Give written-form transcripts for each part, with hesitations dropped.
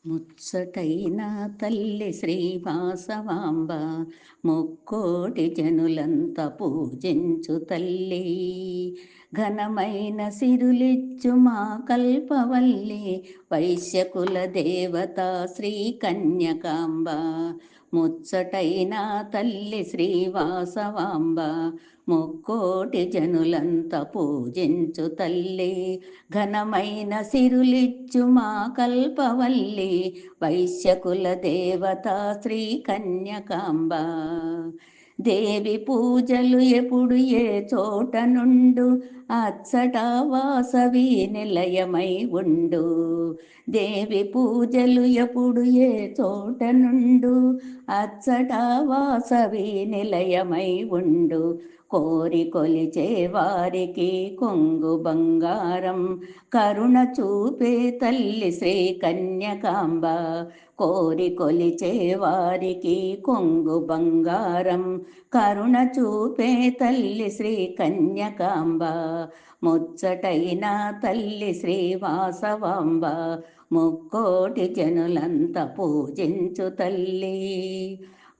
ముచ్చటైన తల్లి శ్రీవాసవాంబ ముక్కోటి జనులంత పూజించు తల్లి. ఘనమైన సిరులిచ్చు మా కల్పవల్లి వైశ్యకుల దేవత శ్రీ కన్యకాంబ. ముచ్చటైన తల్లి శ్రీవాసవాంబ ముక్కోటి జనులంత పూజించు తల్లి. ఘనమైన సిరులిచ్చు మా కల్పవల్లి వైశ్యకుల దేవత శ్రీ కన్యకాంబ. దేవి పూజలు ఎప్పుడు ఏ చోట నుండు అచ్చట వాసవి నిలయమై ఉండు. దేవి పూజలు ఎప్పుడు ఏ చోట నుండు అచ్చట వాసవి నిలయమై ఉండు. కోరి కొలిచే వారికి కొంగు బంగారం కరుణ చూపే తల్లి శ్రీ కన్యకాంబ. కోరి కొలిచే వారికి కొంగు బంగారం కరుణ చూపే తల్లి శ్రీ కన్యకాంబ. ముచ్చటైన తల్లి శ్రీవాసవాంబ ముక్కోటి జనులంత పూజించు తల్లి.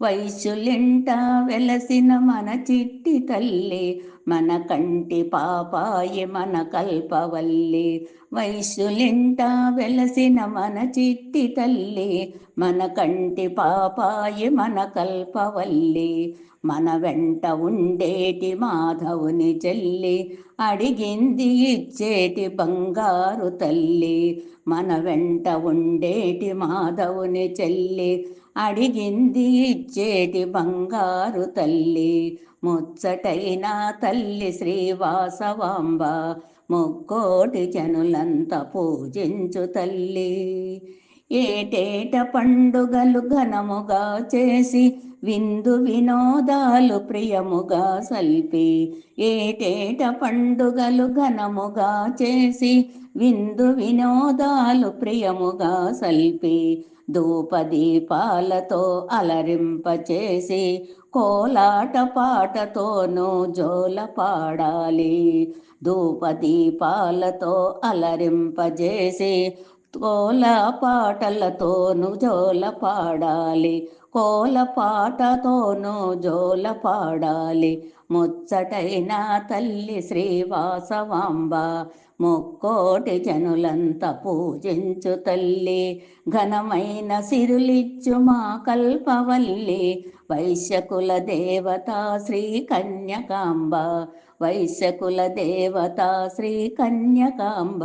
వైశ్యులింట వెలసిన మన చిట్టి తల్లి మన కంటి పాపాయి మన కల్పవల్లి. వైశ్యులింట వెలసిన మన చిట్టి తల్లి మన కంటి పాపాయి మన కల్పవల్లి. మన వెంట ఉండేటి మాధవుని చెల్లి అడిగింది ఇచ్చేటి బంగారు తల్లి. మన వెంట ఉండేటి మాధవుని చెల్లి అడిగింది ఇచ్చేటి బంగారు తల్లి. ముచ్చటైన తల్లి శ్రీవాసవాంబ ముక్కోటి జనులంత పూజించు తల్లి. ఏటేట పండుగలు ఘనముగా చేసి విందు వినోదాలు ప్రియముగా సల్పి. ఏటేట పండుగలు ఘనముగా చేసి విందు వినోదాలు ప్రియముగా సల్పి. ధూపదీపాలతో అలరింపచేసి కోలాట పాటతోనూ జోల పాడాలి. ధూపదీపాలతో అలరింపజేసి కోల పాటలతోనూ జోల పాడాలి. కోల పాటతోనూ జోల పాడాలి. ముచ్చటైన తల్లి శ్రీవాసవాంబ ముక్కోటి జనులంత పూజించు తల్లి. ఘనమైన సిరులిచ్చు మా కల్పవల్లి వైశ్యకుల దేవత శ్రీ కన్యకాంబ. వైశ్యకుల దేవత శ్రీ కన్యకాంబ.